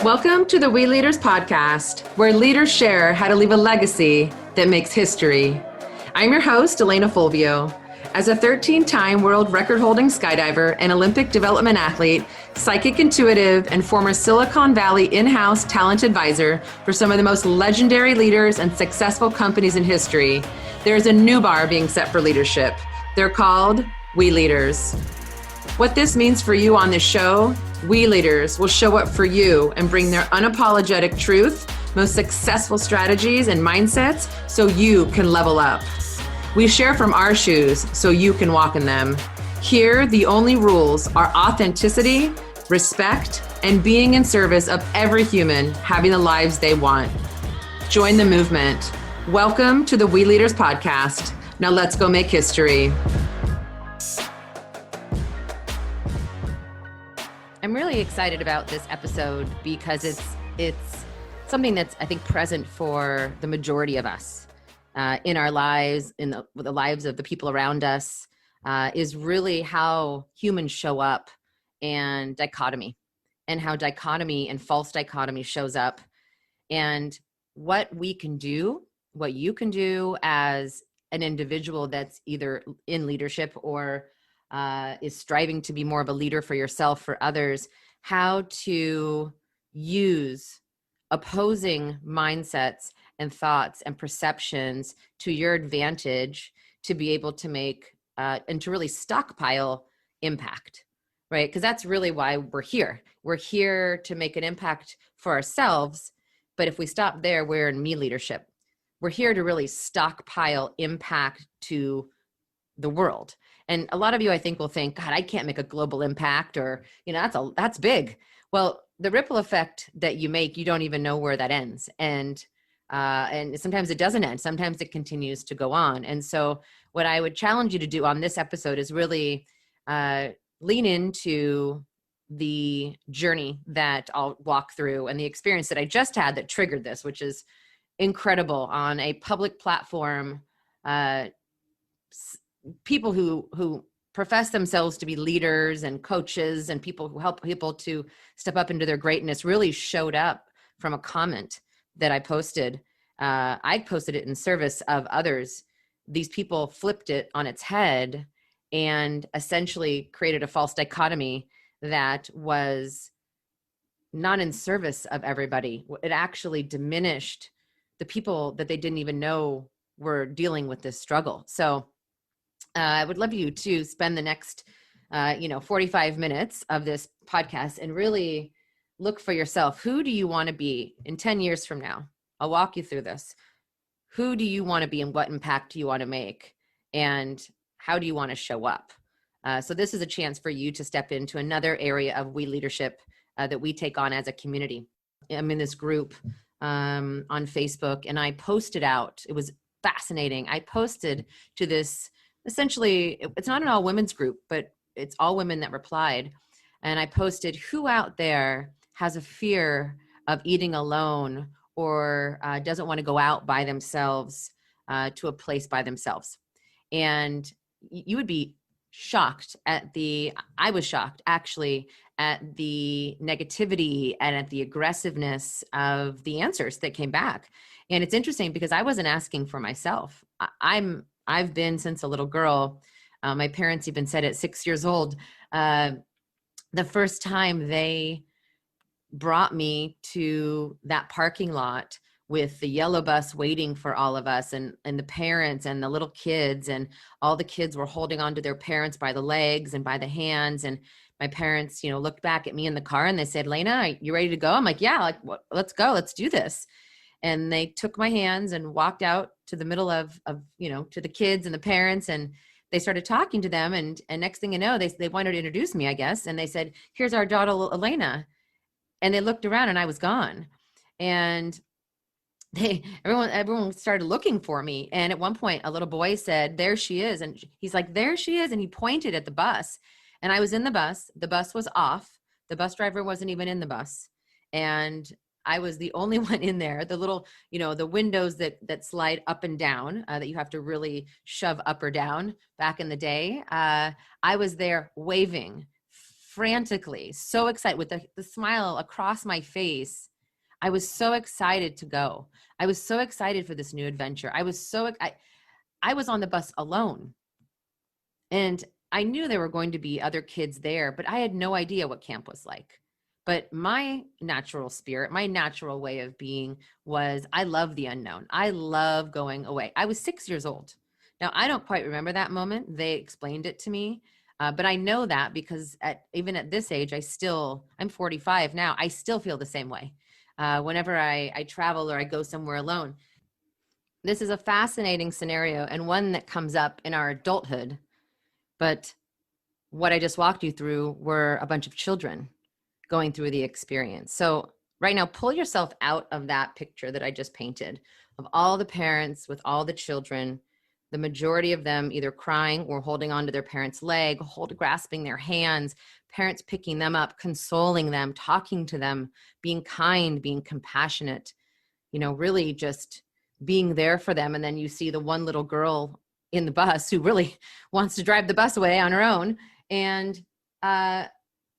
Welcome to the We Leaders podcast, where leaders share how to leave a legacy that makes history. I'm your host, Alana Fulvio. As a 13-time world record-holding skydiver and Olympic development athlete, psychic intuitive, and former Silicon Valley in-house talent advisor for some of the most legendary leaders and successful companies in history, there is a new bar being set for leadership. They're called We Leaders. What this means for you on this show, We Leaders will show up for you and bring their unapologetic truth, most successful strategies and mindsets so you can level up. We share from our shoes so you can walk in them. Here, the only rules are authenticity, respect, and being in service of every human having the lives they want. Join the movement. Welcome to the We Leaders podcast. Now let's go make history. I'm really excited about this episode because it's something that's, I think, present for the majority of us in our lives, in the lives of the people around us, is really how humans show up and dichotomy, and how dichotomy and false dichotomy shows up, and what we can do, what you can do as an individual that's either in leadership or is striving to be more of a leader for yourself, for others, how to use opposing mindsets and thoughts and perceptions to your advantage to be able to make and to really stockpile impact, right? Because that's really why we're here. We're here to make an impact for ourselves. But if we stop there, we're in me leadership. We're here to really stockpile impact to the world. And a lot of you, I think, will think, God, I can't make a global impact, or, that's big. Well, the ripple effect that you make, you don't even know where that ends. And sometimes it doesn't end. Sometimes it continues to go on. And so what I would challenge you to do on this episode is really lean into the journey that I'll walk through and the experience that I just had that triggered this, which is incredible, on a public platform. People who profess themselves to be leaders and coaches and people who help people to step up into their greatness really showed up from a comment that I posted. I posted it in service of others. These people flipped it on its head and essentially created a false dichotomy that was not in service of everybody. It actually diminished the people that they didn't even know were dealing with this struggle. So I would love you to spend the next, 45 minutes of this podcast and really look for yourself. Who do you want to be in 10 years from now? I'll walk you through this. Who do you want to be and what impact do you want to make? And how do you want to show up? So this is a chance for you to step into another area of We Leadership that we take on as a community. I'm in this group on Facebook, and I posted out. It was fascinating. I posted to this. Essentially, it's not an all women's group, but it's all women that replied. And I posted, who out there has a fear of eating alone or doesn't want to go out by themselves to a place by themselves? And you would be shocked I was shocked actually at the negativity and at the aggressiveness of the answers that came back. And it's interesting because I wasn't asking for myself. I've been since a little girl. My parents even said at 6 years old, the first time they brought me to that parking lot with the yellow bus waiting for all of us and the parents and the little kids, and all the kids were holding on to their parents by the legs and by the hands. And my parents, looked back at me in the car and they said, Lena, are you ready to go? I'm like, yeah, let's go, let's do this. And they took my hands and walked out to the middle of to the kids and the parents, and they started talking to them. And next thing you know, they wanted to introduce me, I guess. And they said, here's our daughter, Alana. And they looked around and I was gone. And everyone started looking for me. And at one point, a little boy said, there she is. And he's like, there she is. And he pointed at the bus. And I was in the bus. The bus was off. The bus driver wasn't even in the bus. And I was the only one in there. The little, the windows that slide up and down, that you have to really shove up or down back in the day. I was there waving, frantically, so excited with the smile across my face. I was so excited to go. I was so excited for this new adventure. I was on the bus alone, and I knew there were going to be other kids there, but I had no idea what camp was like. But my natural spirit, my natural way of being was, I love the unknown. I love going away. I was 6 years old. Now, I don't quite remember that moment. They explained it to me. But I know that because even at this age, I'm 45 now. I still feel the same way. Whenever I travel or I go somewhere alone. This is a fascinating scenario and one that comes up in our adulthood. But what I just walked you through were a bunch of children going through the experience. So right now, pull yourself out of that picture that I just painted of all the parents with all the children, the majority of them either crying or holding onto their parents' leg, grasping their hands, parents picking them up, consoling them, talking to them, being kind, being compassionate, really just being there for them. And then you see the one little girl in the bus who really wants to drive the bus away on her own. And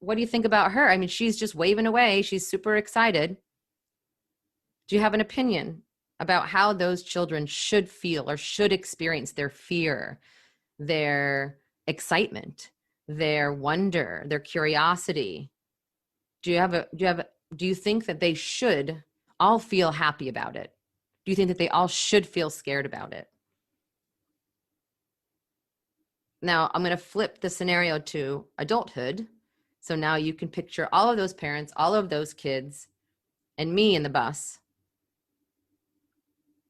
what do you think about her? I mean, she's just waving away. She's super excited. Do you have an opinion about how those children should feel or should experience their fear, their excitement, their wonder, their curiosity? Do you think that they should all feel happy about it? Do you think that they all should feel scared about it? Now, I'm going to flip the scenario to adulthood. So now you can picture all of those parents, all of those kids, and me in the bus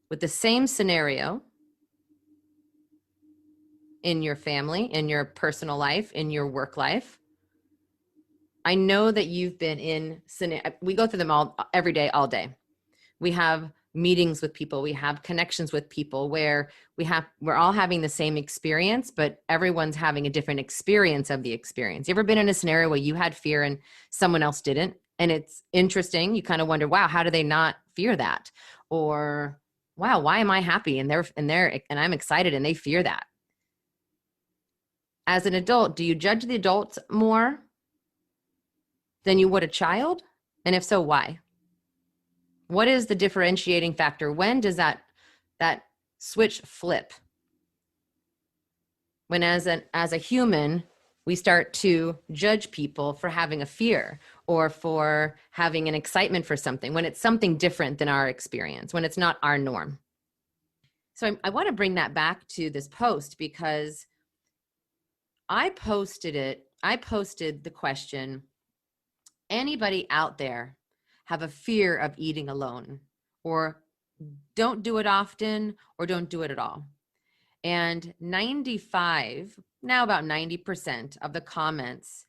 with the same scenario in your family, in your personal life, in your work life. I know that you've been we go through them all every day, all day. We have meetings with people, we have connections with people where we're all having the same experience, but everyone's having a different experience of the experience. You ever been in a scenario where you had fear and someone else didn't? And it's interesting. You kind of wonder, wow, how do they not fear that? Or, wow, why am I happy and I'm excited and they fear that? As an adult, do you judge the adults more than you would a child? And if so, why? What is the differentiating factor? When does that switch flip? When as a human, we start to judge people for having a fear or for having an excitement for something, when it's something different than our experience, when it's not our norm. So I want to bring that back to this post because I posted the question, anybody out there have a fear of eating alone, or don't do it often, or don't do it at all? And about 90% of the comments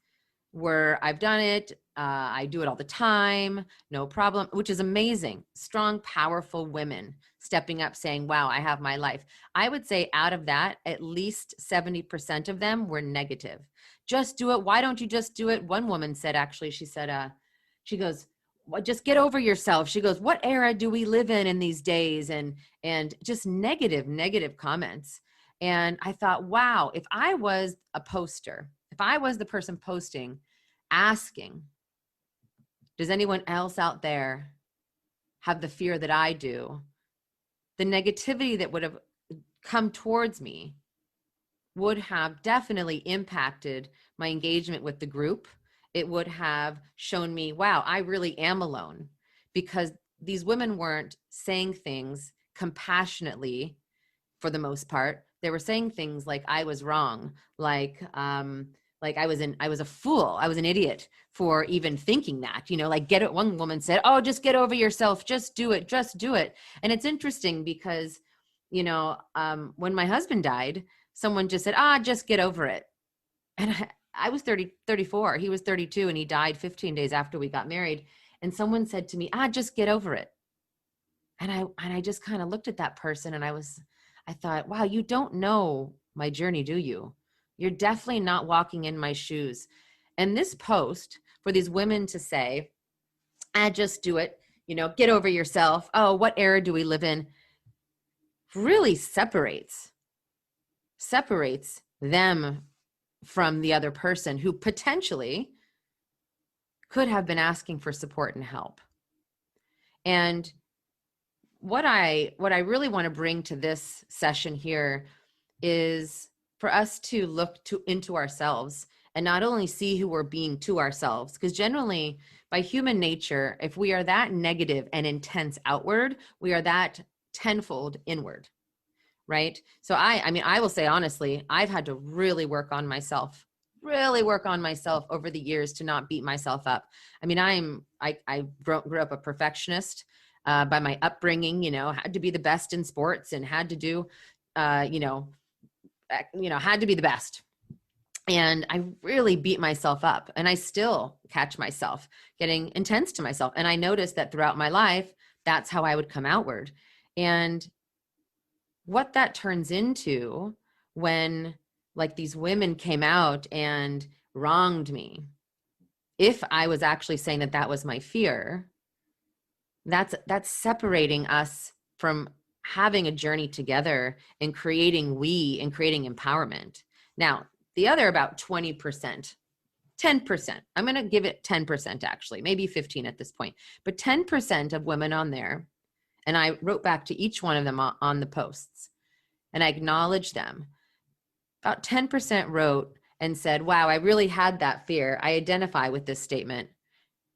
were, I've done it, I do it all the time, no problem, which is amazing. Strong, powerful women stepping up saying, wow, I have my life. I would say out of that, at least 70% of them were negative. Just do it. Why don't you just do it? One woman said, actually, she goes, well, just get over yourself. She goes, what era do we live in these days? And just negative comments. And I thought, wow, if I was a poster, if I was the person posting, asking, does anyone else out there have the fear that I do? The negativity that would have come towards me would have definitely impacted my engagement with the group. It would have shown me, wow, I really am alone, because these women weren't saying things compassionately for the most part. They were saying things like I was wrong, like I was a fool, I was an idiot for even thinking that, one woman said, oh, just get over yourself, just do it. And it's interesting because, when my husband died, someone just said, just get over it. And I was 34, he was 32, and he died 15 days after we got married. And someone said to me, just get over it. And I just kind of looked at that person and I thought, wow, you don't know my journey, do you? You're definitely not walking in my shoes. And this post for these women to say, just do it, get over yourself. Oh, what era do we live in? Really separates them from the other person who potentially could have been asking for support and help. And what I really want to bring to this session here is for us to look into ourselves and not only see who we're being to ourselves, because generally by human nature, if we are that negative and intense outward, we are that tenfold inward, right? So I will say honestly, I've had to really work on myself over the years to not beat myself up. I mean, I grew up a perfectionist by my upbringing, had to be the best in sports and had to do, had to be the best. And I really beat myself up, and I still catch myself getting intense to myself. And I noticed that throughout my life, that's how I would come outward. And what that turns into when like these women came out and wronged me, if I was actually saying that that was my fear, that's separating us from having a journey together and creating empowerment. Now, the other about 20%, 10%, I'm going to give it 10% actually, maybe 15 at this point, but 10% of women on there, and I wrote back to each one of them on the posts and I acknowledged them. About 10% wrote and said, wow, I really had that fear. I identify with this statement.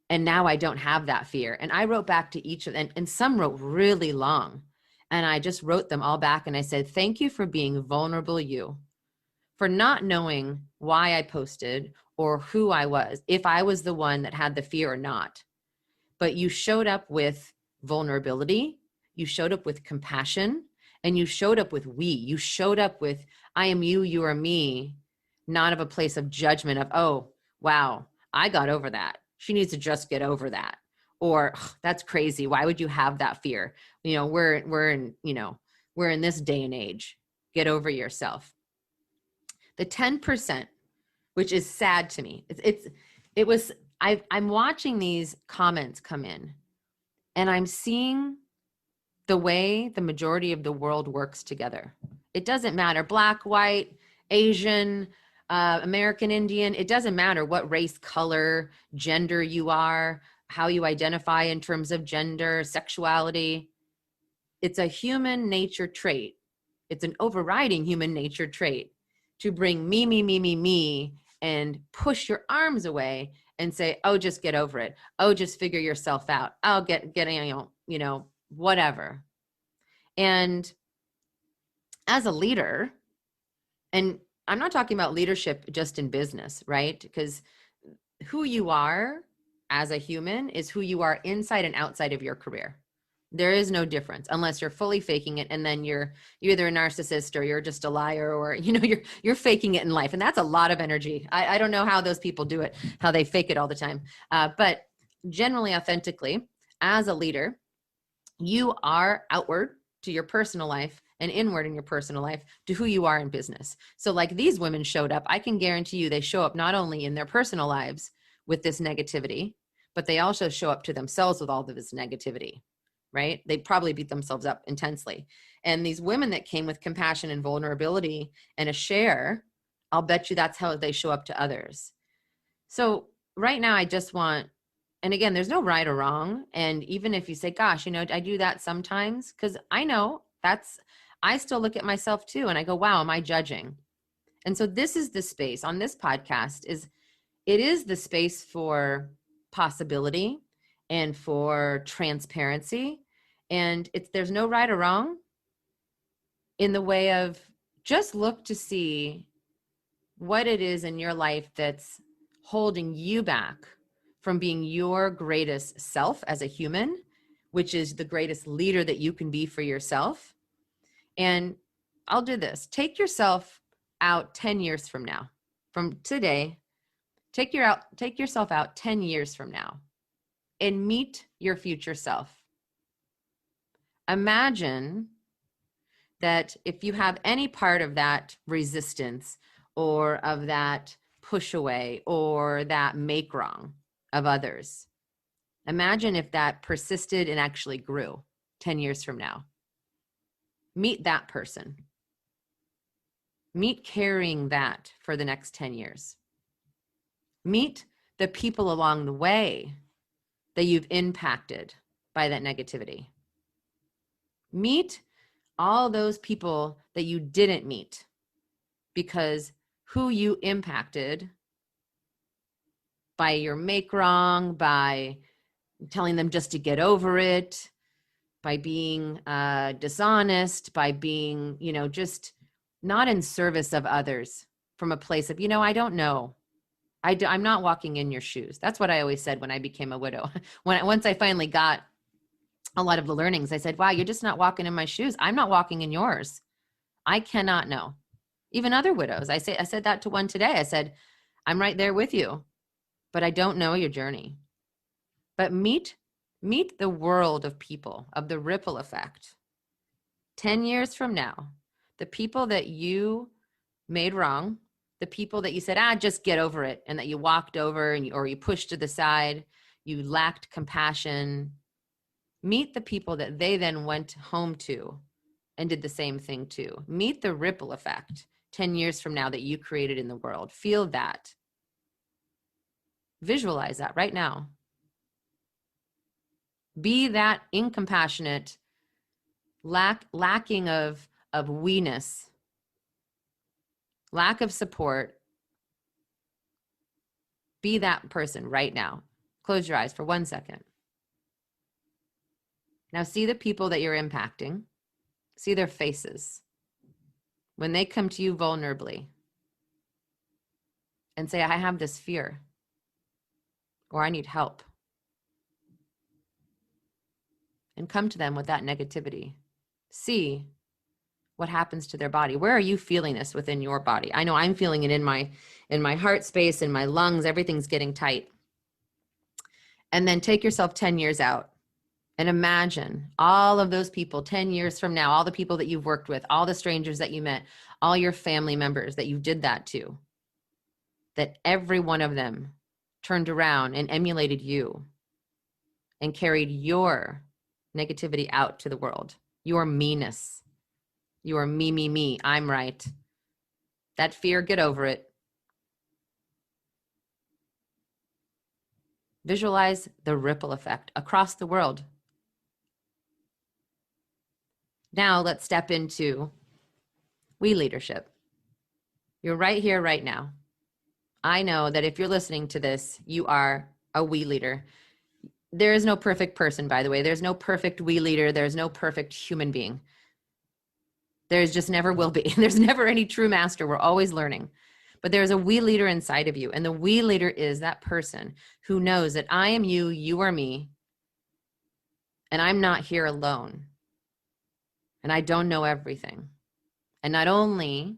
And now I don't have that fear. And I wrote back to each of them, and some wrote really long. And I just wrote them all back. And I said, thank you for being vulnerable, you, for not knowing why I posted or who I was, if I was the one that had the fear or not. But you showed up with vulnerability. You showed up with compassion, and you showed up with we. You showed up with, I am you, you are me, not of a place of judgment of, oh, wow, I got over that. She needs to just get over that. Or that's crazy. Why would you have that fear? We're in this day and age. Get over yourself. The 10%, which is sad to me. I'm watching these comments come in, and I'm seeing the way the majority of the world works together. It doesn't matter, Black, white, Asian, American Indian, it doesn't matter what race, color, gender you are, how you identify in terms of gender, sexuality. It's a human nature trait. It's an overriding human nature trait to bring me, and push your arms away and say, oh, just get over it. Oh, just figure yourself out. I'll get whatever. And as a leader, and I'm not talking about leadership just in business, right? Because who you are as a human is who you are inside and outside of your career. There is no difference unless you're fully faking it, and then you're either a narcissist or you're just a liar, or you're faking it in life, and that's a lot of energy. I don't know how those people do it, how they fake it all the time. But generally, authentically, as a leader, you are outward to your personal life and inward in your personal life to who you are in business. So like these women showed up, I can guarantee you they show up not only in their personal lives with this negativity, but they also show up to themselves with all of this negativity, right? They probably beat themselves up intensely. And these women that came with compassion and vulnerability and a share, I'll bet you that's how they show up to others. So right now I just want, and again, there's no right or wrong. And even if you say, gosh, I do that sometimes, because I know I still look at myself too. And I go, wow, am I judging? And so this is the space on this podcast it is the space for possibility and for transparency. And there's no right or wrong in the way of just look to see what it is in your life that's holding you back from being your greatest self as a human, which is the greatest leader that you can be for yourself. And I'll do this. Take yourself out 10 years from now. From today, take yourself out 10 years from now and meet your future self. Imagine that if you have any part of that resistance or of that push away or that make wrong of others, imagine if that persisted and actually grew 10 years from now. Meet that person. Meet carrying that for the next 10 years. Meet the people along the way that you've impacted by that negativity. Meet all those people that you didn't meet because who you impacted by your make wrong, by telling them just to get over it, by being dishonest, by being, just not in service of others from a place of, I don't know. I'm not walking in your shoes. That's what I always said when I became a widow. Once I finally got a lot of the learnings, I said, wow, you're just not walking in my shoes. I'm not walking in yours. I cannot know. Even other widows. I said that to one today. I said, I'm right there with you, but I don't know your journey. But meet the world of people, of the ripple effect. 10 years from now, the people that you made wrong, the people that you said, just get over it, and that you walked over or you pushed to the side, you lacked compassion. Meet the people that they then went home to and did the same thing too. Meet the ripple effect 10 years from now that you created in the world. Feel that. Visualize that right now. Be that incompassionate, lacking of we-ness, lack of support. Be that person right now. Close your eyes for 1 second. Now see the people that you're impacting. See their faces. When they come to you vulnerably and say, I have this fear, or I need help. And come to them with that negativity. See what happens to their body. Where are you feeling this within your body? I know I'm feeling it in my heart space, in my lungs, everything's getting tight. And then take yourself 10 years out and imagine all of those people 10 years from now, all the people that you've worked with, all the strangers that you met, all your family members that you did that to, that every one of them turned around and emulated you and carried your negativity out to the world, your meanness, your me, I'm right. That fear, get over it. Visualize the ripple effect across the world. Now let's step into we leadership. You're right here, right now. I know that if you're listening to this, you are a we leader. There is no perfect person, by the way. There's no perfect we leader. There's no perfect human being. There's just never will be. There's never any true master. We're always learning. But there's a we leader inside of you. And the we leader is that person who knows that I am you, you are me, and I'm not here alone. And I don't know everything. And not only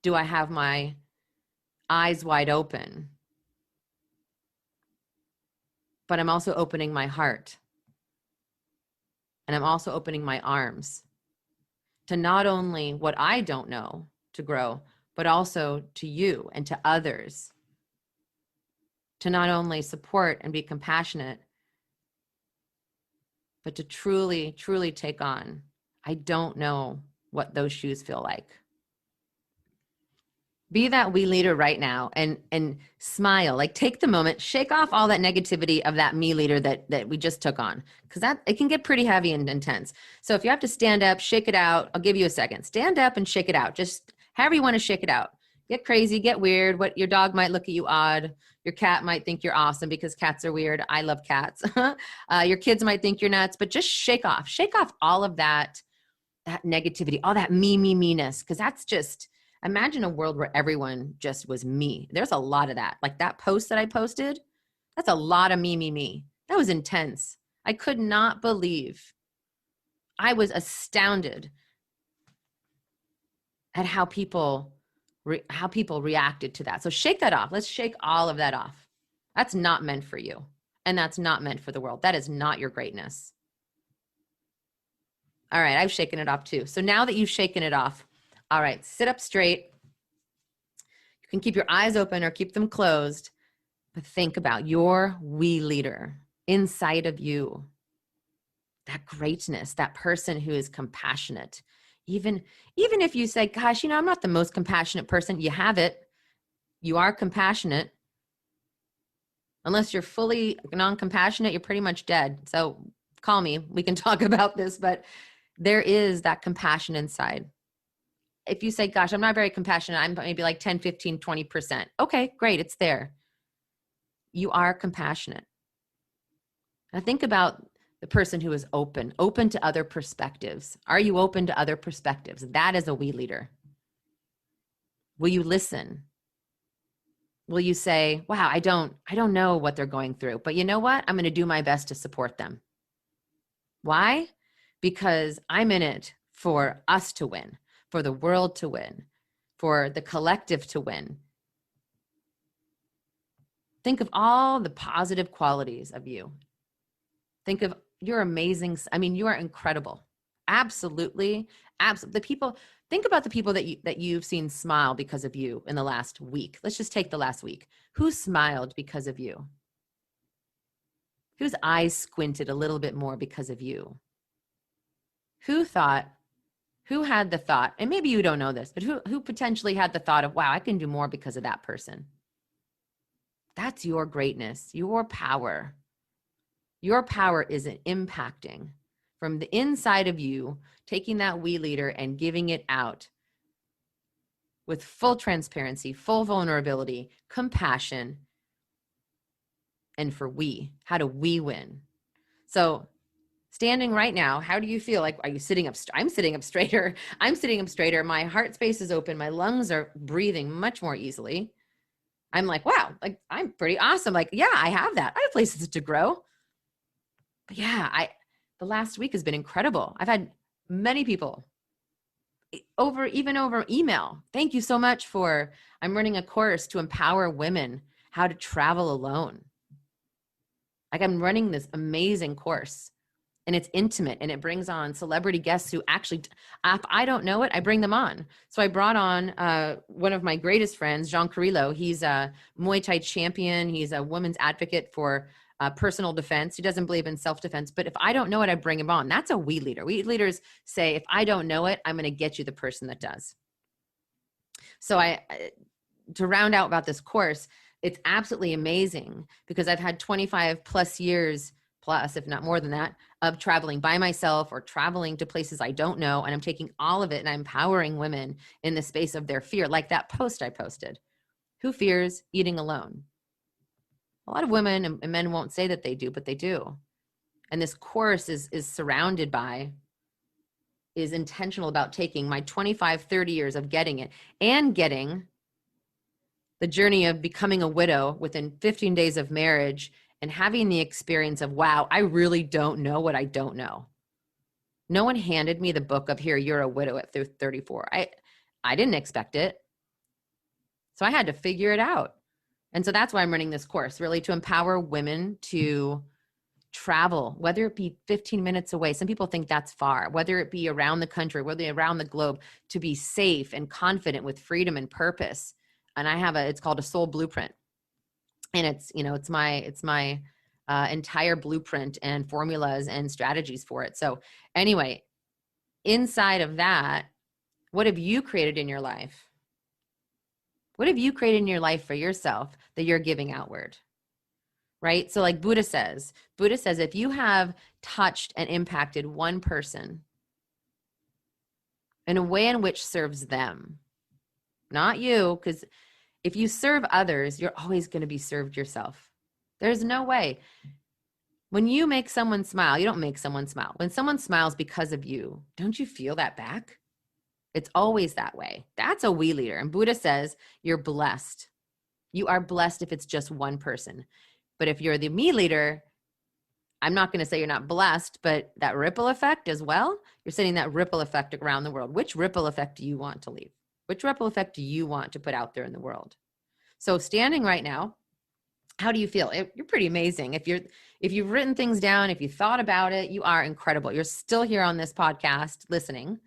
do I have my eyes wide open, but I'm also opening my heart. And I'm also opening my arms to not only what I don't know to grow, but also to you and to others, to not only support and be compassionate, but to truly, truly take on. I don't know what those shoes feel like. Be that we leader right now and smile, like take the moment, shake off all that negativity of that me leader that we just took on, because it can get pretty heavy and intense. So if you have to stand up, shake it out, I'll give you a second. Stand up and shake it out. Just however you want to shake it out. Get crazy, get weird. What your dog might look at you odd. Your cat might think you're awesome because cats are weird. I love cats. Your kids might think you're nuts, but just shake off all of that negativity, all that me-ness, because that's just, imagine a world where everyone just was me. There's a lot of that. Like that post that I posted, that's a lot of me. That was intense. I could not believe. I was astounded at how people reacted to that. So shake that off. Let's shake all of that off. That's not meant for you. And that's not meant for the world. That is not your greatness. All right, I've shaken it off too. So now that you've shaken it off, all right, sit up straight. You can keep your eyes open or keep them closed, but think about your we leader inside of you. That greatness, that person who is compassionate. Even if you say, gosh, I'm not the most compassionate person, you have it. You are compassionate. Unless you're fully non-compassionate, you're pretty much dead. So call me, we can talk about this, but there is that compassion inside. If you say, gosh, I'm not very compassionate, I'm maybe like 10, 15, 20%. Okay, great, it's there. You are compassionate. Now think about the person who is open to other perspectives. Are you open to other perspectives? That is a we leader. Will you listen? Will you say, wow, I don't know what they're going through, but you know what? I'm going to do my best to support them. Why? Because I'm in it for us to win, for the world to win, for the collective to win. Think of all the positive qualities of you. Think of you're amazing. I mean, you are incredible. Absolutely. Absolutely. The people, think about the people that you've seen smile because of you in the last week. Let's just take the last week. Who smiled because of you? Whose eyes squinted a little bit more because of you? Who had the thought, and maybe you don't know this, but who potentially had the thought of, wow, I can do more because of that person? That's your greatness, your power. Your power is impacting from the inside of you, taking that we leader and giving it out with full transparency, full vulnerability, compassion, and for we. How do we win? So standing right now, how do you feel? Like, are you sitting up? I'm sitting up straighter. I'm sitting up straighter. My heart space is open. My lungs are breathing much more easily. I'm like, wow, like I'm pretty awesome. Like, yeah, I have that. I have places to grow. But yeah, the last week has been incredible. I've had many people even over email. Thank you so much I'm running a course to empower women how to travel alone. Like I'm running this amazing course and it's intimate and it brings on celebrity guests who actually, if I don't know it, I bring them on. So I brought on one of my greatest friends, Jean Carrillo. He's a Muay Thai champion. He's a women's advocate for personal defense. He doesn't believe in self-defense, but if I don't know it, I bring him on. That's a we leader. We leaders say, if I don't know it, I'm going to get you the person that does. So to round out about this course, it's absolutely amazing because I've had 25 plus years plus, if not more than that, of traveling by myself or traveling to places I don't know. And I'm taking all of it and I'm empowering women in the space of their fear. Like that post I posted, who fears eating alone? A lot of women and men won't say that they do, but they do. And this course is intentional about taking my 25, 30 years of getting it and getting the journey of becoming a widow within 15 days of marriage and having the experience of, wow, I really don't know what I don't know. No one handed me the book of, here, you're a widow at 34. I didn't expect it. So I had to figure it out. And so that's why I'm running this course, really to empower women to travel, whether it be 15 minutes away. Some people think that's far, whether it be around the country, whether around the globe, to be safe and confident with freedom and purpose. And it's called a soul blueprint. And it's my entire blueprint and formulas and strategies for it. So anyway, inside of that, what have you created in your life? What have you created in your life for yourself that you're giving outward? Right? So like Buddha says, if you have touched and impacted one person in a way in which serves them, not you, because if you serve others, you're always going to be served yourself. There's no way. When you make someone smile, you don't make someone smile. When someone smiles because of you, don't you feel that back? It's always that way. That's a we leader. And Buddha says you're blessed. You are blessed if it's just one person. But if you're the me leader, I'm not going to say you're not blessed, but that ripple effect as well, you're sending that ripple effect around the world. Which ripple effect do you want to leave? Which ripple effect do you want to put out there in the world? So standing right now, how do you feel? You're pretty amazing. If you've written things down, if you thought about it, you are incredible. You're still here on this podcast listening.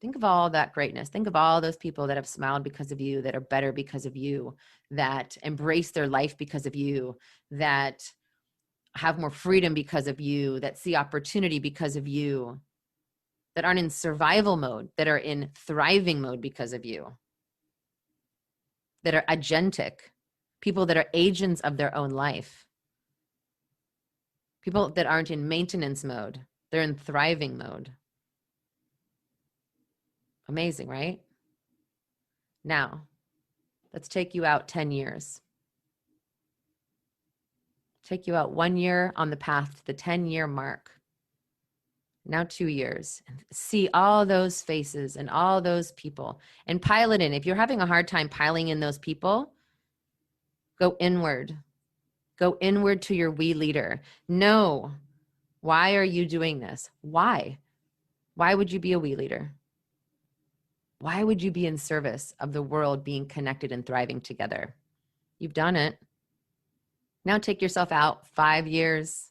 Think of all that greatness. Think of all those people that have smiled because of you, that are better because of you, that embrace their life because of you, that have more freedom because of you, that see opportunity because of you, that aren't in survival mode, that are in thriving mode because of you, that are agentic, people that are agents of their own life, people that aren't in maintenance mode. They're in thriving mode. Amazing, right? Now, let's take you out 10 years. Take you out 1 year on the path to the 10-year mark. Now 2 years. See all those faces and all those people and pile it in. If you're having a hard time piling in those people, go inward. Go inward to your we leader. Know, why are you doing this? Why? Why would you be a we leader? Why would you be in service of the world being connected and thriving together? You've done it. Now take yourself out 5 years.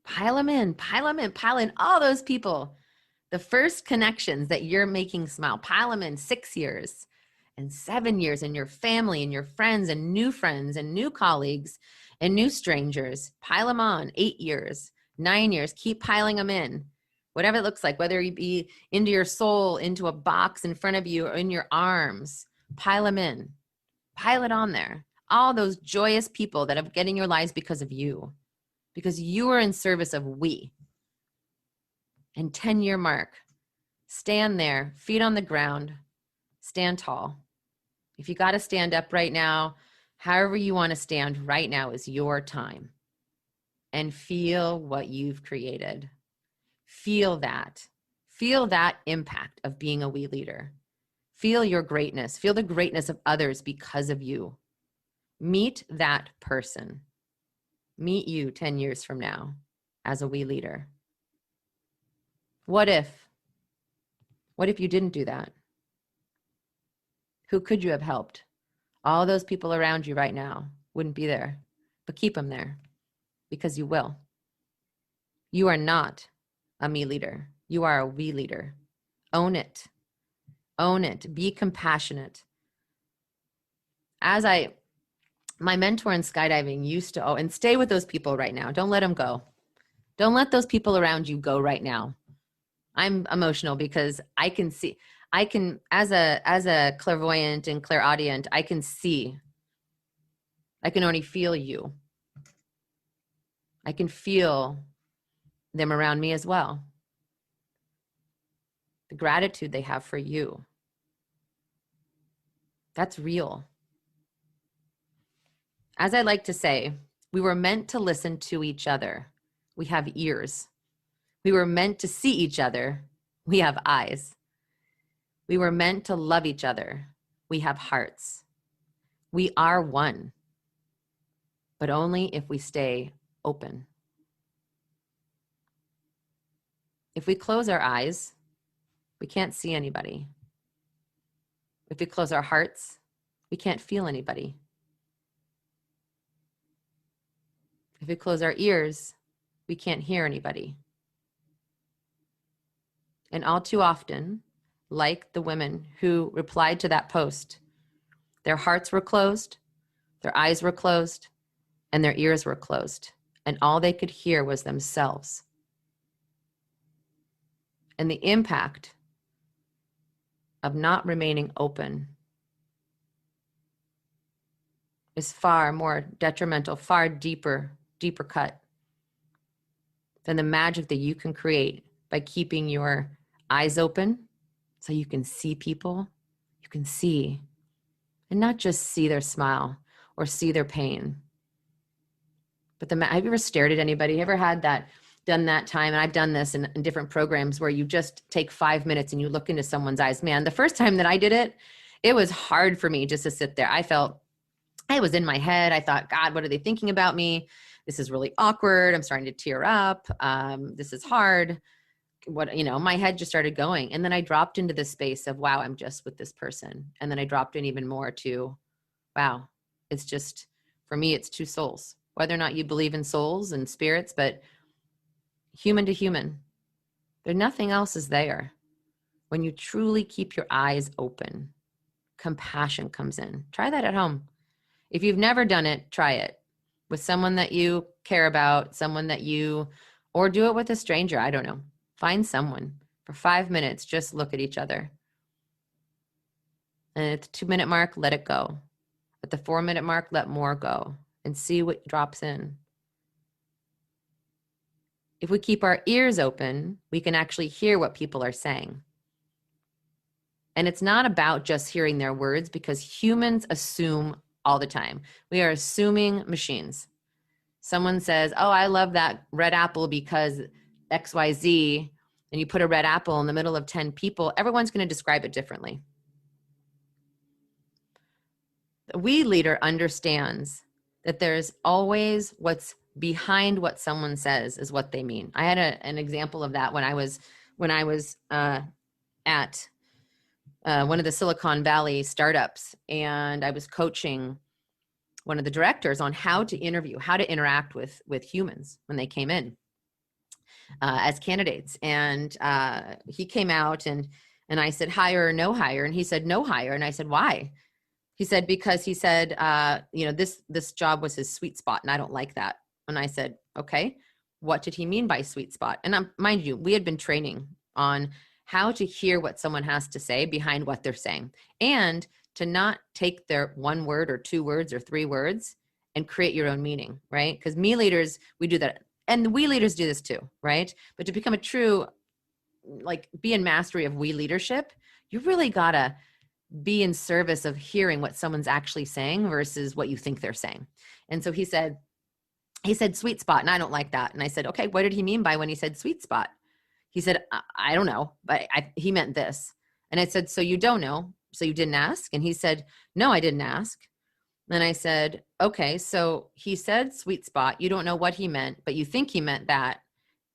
Pile them in, pile them in, pile in all those people. The first connections that you're making smile, pile them in 6 years and 7 years, and your family and your friends and new colleagues and new strangers. Pile them on 8 years, 9 years, keep piling them in. Whatever it looks like, whether you be into your soul, into a box in front of you, or in your arms, pile them in. Pile it on there. All those joyous people that have getting your lives because of you are in service of we. And 10-year mark, stand there, feet on the ground, stand tall. If you got to stand up right now, however you want to stand right now is your time. And feel what you've created. Feel that impact of being a we leader. Feel your greatness. Feel the greatness of others because of you. Meet that person. Meet you 10 years from now as a we leader. What if you didn't do that? Who could you have helped? All those people around you right now wouldn't be there, but keep them there because you will. You are not a me leader. You are a we leader. Own it. Own it. Be compassionate. My mentor in skydiving used to, and stay with those people right now. Don't let them go. Don't let those people around you go right now. I'm emotional because as a clairvoyant and clairaudient, I can only feel you. I can feel them around me as well. The gratitude they have for you. That's real. As I like to say, we were meant to listen to each other. We have ears. We were meant to see each other. We have eyes. We were meant to love each other. We have hearts. We are one, but only if we stay open. If we close our eyes, we can't see anybody. If we close our hearts, we can't feel anybody. If we close our ears, we can't hear anybody. And all too often, like the women who replied to that post, their hearts were closed, their eyes were closed, and their ears were closed. And all they could hear was themselves. And the impact of not remaining open is far more detrimental, far deeper cut than the magic that you can create by keeping your eyes open so you can see people, you can see, and not just see their smile or see their pain. But have you ever stared at anybody? Ever had that, done that time? And I've done this in different programs where you just take 5 minutes and you look into someone's eyes. Man, the first time that I did it, it was hard for me just to sit there. I was in my head. I thought, God, what are they thinking about me? This is really awkward. I'm starting to tear up. This is hard. My head just started going. And then I dropped into this space of, wow, I'm just with this person. And then I dropped in even more to, wow, it's just, for me, it's two souls. Whether or not you believe in souls and spirits, but human to human, nothing else is there. When you truly keep your eyes open, compassion comes in. Try that at home. If you've never done it, try it with someone that you care about, or do it with a stranger. I don't know. Find someone for 5 minutes, just look at each other. And at the 2-minute mark, let it go. At the 4-minute mark, let more go and see what drops in. If we keep our ears open, we can actually hear what people are saying. And it's not about just hearing their words, because humans assume all the time. We are assuming machines. Someone says, oh, I love that red apple because XYZ, and you put a red apple in the middle of 10 people, everyone's going to describe it differently. The we leader understands that there's always what's behind what someone says is what they mean. I had an example of that when I was at one of the Silicon Valley startups, and I was coaching one of the directors on how to interview, how to interact with humans when they came in as candidates. And he came out and I said, hire or no hire? And he said, no hire. And I said, why? He said, because he said, this job was his sweet spot and I don't like that. And I said, okay, what did he mean by sweet spot? And mind you, we had been training on how to hear what someone has to say behind what they're saying, and to not take their one word or 2 words or 3 words and create your own meaning, right? Because me leaders, we do that. And we leaders do this too, right? But to become a true, be in mastery of we leadership, you really gotta be in service of hearing what someone's actually saying versus what you think they're saying. And so he said sweet spot, and I don't like that. And I said, okay, what did he mean by when he said sweet spot? He said, I don't know, but he meant this. And I said, so you don't know? So you didn't ask? And he said, no, I didn't ask. And I said, okay, so he said sweet spot. You don't know what he meant, but you think he meant that.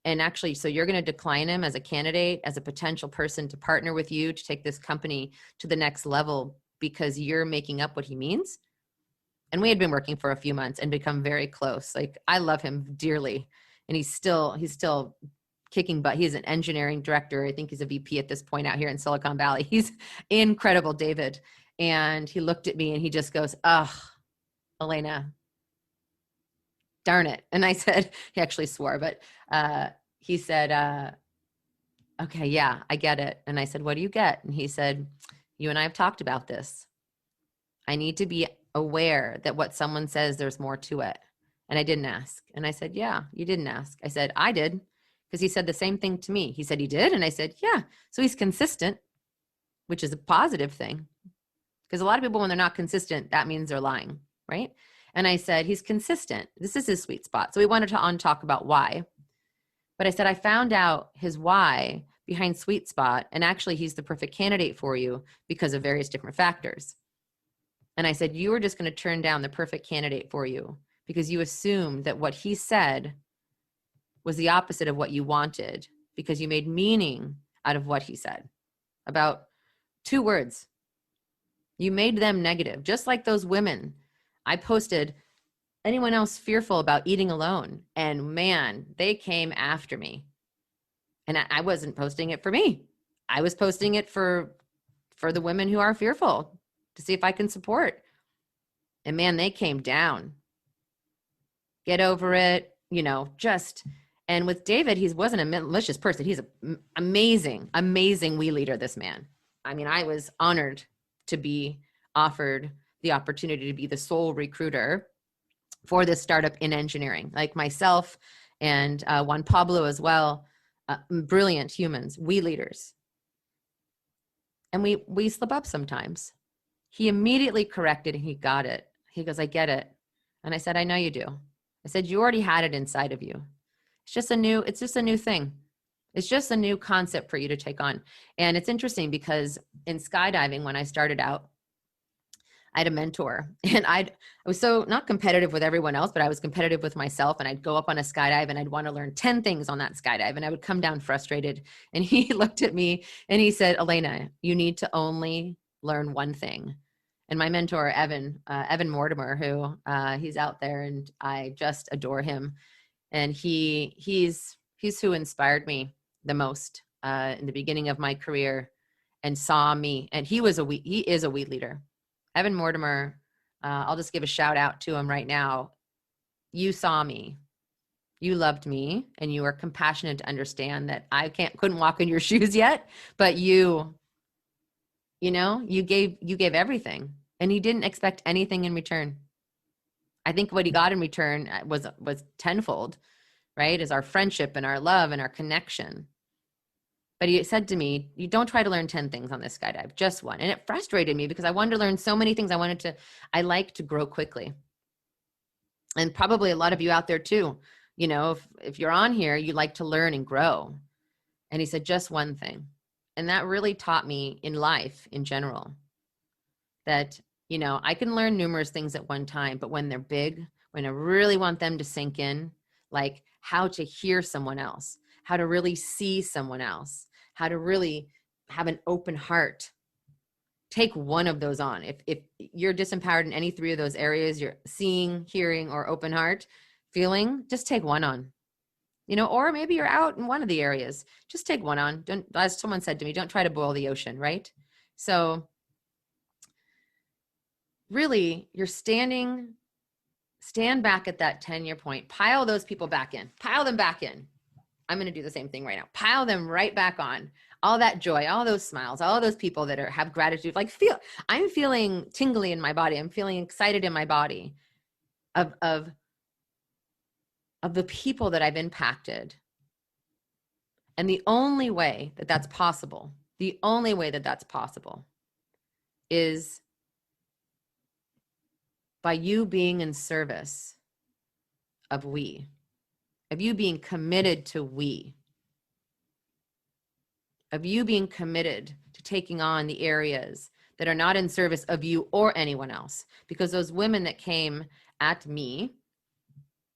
And actually, so you're going to decline him as a candidate, as a potential person to partner with you to take this company to the next level because you're making up what he means. And we had been working for a few months and become very close. I love him dearly. And he's still kicking butt. He's an engineering director. I think he's a VP at this point out here in Silicon Valley. He's incredible, David. And he looked at me and he just goes, ugh, Alana, darn it. And I said, he actually swore, but he said, okay, yeah, I get it. And I said, what do you get? And he said, you and I have talked about this. I need to be aware that what someone says, there's more to it. And I didn't ask. And I said, yeah, you didn't ask. I said, I did. Because he said the same thing to me. He said he did. And I said, yeah. So he's consistent, which is a positive thing. Because a lot of people, when they're not consistent, that means they're lying, right? And I said, he's consistent. This is his sweet spot. So we wanted to talk about why. But I said, I found out his why behind sweet spot. And actually, he's the perfect candidate for you because of various different factors. And I said, you were just going to turn down the perfect candidate for you because you assumed that what he said was the opposite of what you wanted, because you made meaning out of what he said about 2 words. You made them negative, just like those women. I posted, anyone else fearful about eating alone? And man, they came after me. And I wasn't posting it for me. I was posting it for the women who are fearful, to see if I can support. And man, they came down. Get over it, and with David, he wasn't a malicious person. He's an amazing, amazing we leader, this man. I mean, I was honored to be offered the opportunity to be the sole recruiter for this startup in engineering, like myself and Juan Pablo as well. Brilliant humans, we leaders. And we slip up sometimes. He immediately corrected and he got it. He goes, I get it. And I said, I know you do. I said, you already had it inside of you. It's just a new thing. It's just a new concept for you to take on. And it's interesting because in skydiving, when I started out, I had a mentor, and I was so not competitive with everyone else, but I was competitive with myself. And I'd go up on a skydive and I'd want to learn 10 things on that skydive. And I would come down frustrated. And he looked at me and he said, Alana, you need to only learn one thing. And my mentor, Evan Mortimer, who he's out there and I just adore him. And he's who inspired me the most in the beginning of my career, and saw me. And he is a we leader. Evan Mortimer, I'll just give a shout out to him right now. You saw me, you loved me, and you were compassionate to understand that I couldn't walk in your shoes yet, but you gave everything. And he didn't expect anything in return. I think what he got in return was tenfold, right? Is our friendship and our love and our connection. But he said to me, you don't try to learn 10 things on this skydive, just one. And it frustrated me because I wanted to learn so many things. I like to grow quickly. And probably a lot of you out there too, you know, if you're on here, you like to learn and grow. And he said, just one thing. And that really taught me in life in general that, you know, I can learn numerous things at one time, but when they're big, when I really want them to sink in, like how to hear someone else, how to really see someone else, how to really have an open heart. Take one of those on. If you're disempowered in any three of those areas, you're seeing, hearing, or open heart, feeling, just take one on. You know, or maybe you're out in one of the areas. Just take one on. Don't, as someone said to me, don't try to boil the ocean, right? So really, you're stand back at that 10-year point, pile those people back in, pile them back in. I'm going to do the same thing right now. Pile them right back on. All that joy, all those smiles, all those people that have gratitude. Like I'm feeling tingly in my body. I'm feeling excited in my body of the people that I've impacted. And the only way that that's possible, is by you being in service of we, of you being committed to we, of you being committed to taking on the areas that are not in service of you or anyone else. Because those women that came at me,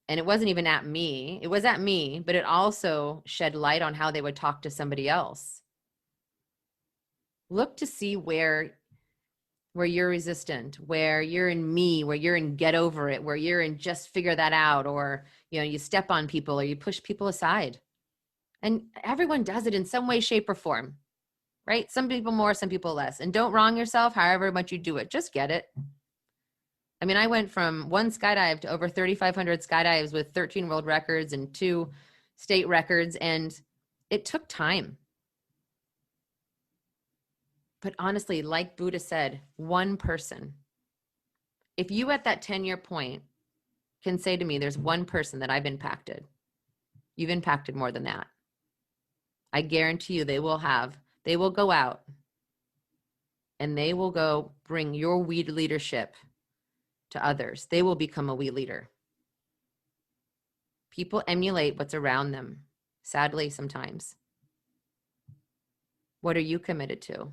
and it wasn't even at me, it was at me, but it also shed light on how they would talk to somebody else. Look to see where you're resistant, where you're in me, where you're in get over it, where you're in just figure that out, or, you know, you step on people or you push people aside. And everyone does it in some way, shape, or form, right? Some people more, some people less. And don't wrong yourself however much you do it. Just get it. I mean, I went from one skydive to over 3,500 skydives with 13 world records and 2 state records. And it took time. But honestly, like Buddha said, one person, if you at that 10-year point can say to me, there's one person that I've impacted, you've impacted more than that. I guarantee you they will go out and they will go bring your we leadership to others. They will become a we leader. People emulate what's around them, sadly, sometimes. What are you committed to?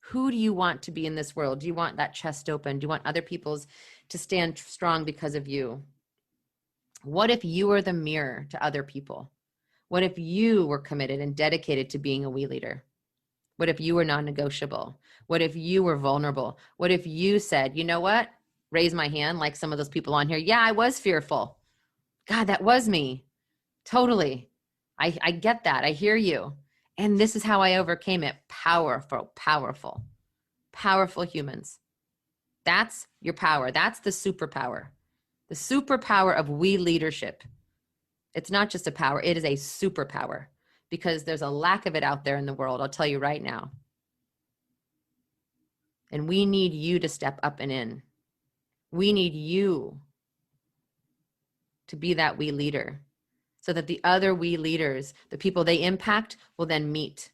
Who do you want to be in this world? Do you want that chest open? Do you want other people's to stand strong because of you? What if you were the mirror to other people? What if you were committed and dedicated to being a we leader? What if you were non-negotiable? What if you were vulnerable? What if you said, you know what? Raise my hand like some of those people on here. Yeah, I was fearful. God, that was me. Totally. I get that. I hear you. And this is how I overcame it. Powerful, powerful, powerful humans. That's your power. That's the superpower. The superpower of we leadership. It's not just a power. It is a superpower because there's a lack of it out there in the world. I'll tell you right now. And we need you to step up and in. We need you to be that we leader so that the other we leaders, the people they impact, will then meet.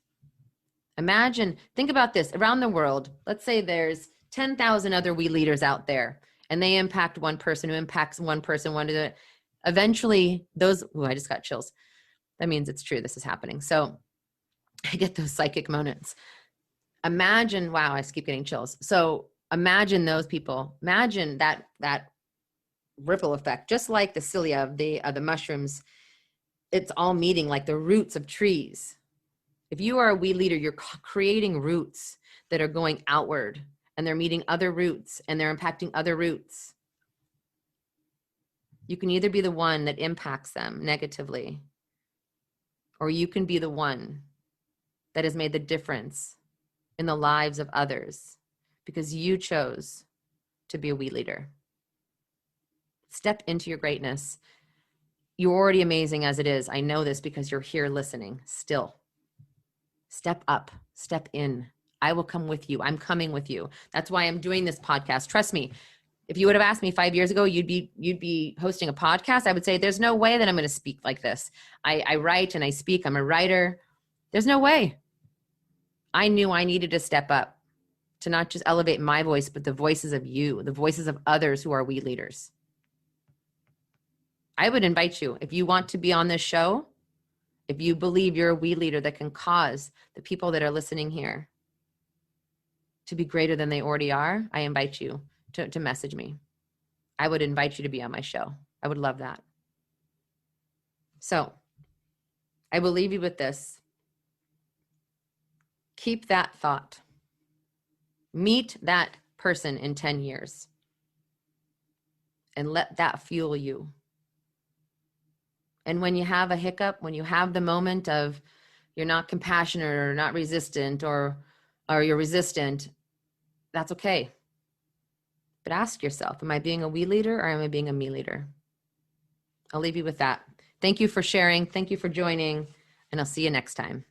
Imagine, think about this, around the world, let's say there's 10,000 other we leaders out there and they impact one person who impacts one person, eventually those, I just got chills. That means it's true, this is happening. So I get those psychic moments. Imagine, wow, I keep getting chills. So imagine those people, imagine that ripple effect, just like the cilia of the mushrooms, it's all meeting like the roots of trees. If you are a we leader, you're creating roots that are going outward and they're meeting other roots and they're impacting other roots. You can either be the one that impacts them negatively, or you can be the one that has made the difference in the lives of others because you chose to be a we leader. Step into your greatness. You're already amazing as it is. I know this because you're here listening still. Step up, step in. I will come with you. I'm coming with you. That's why I'm doing this podcast. Trust me. If you would have asked me 5 years ago, you'd be hosting a podcast, I would say, there's no way that I'm going to speak like this. I write and I speak. I'm a writer. There's no way. I knew I needed to step up to not just elevate my voice, but the voices of you, the voices of others who are we leaders. I would invite you, if you want to be on this show, if you believe you're a we leader that can cause the people that are listening here to be greater than they already are, I invite you to message me. I would invite you to be on my show. I would love that. So I will leave you with this. Keep that thought. Meet that person in 10 years and let that fuel you. And when you have a hiccup, when you have the moment of you're not compassionate or not resistant or you're resistant, that's okay. But ask yourself, am I being a we leader or am I being a me leader? I'll leave you with that. Thank you for sharing. Thank you for joining, and I'll see you next time.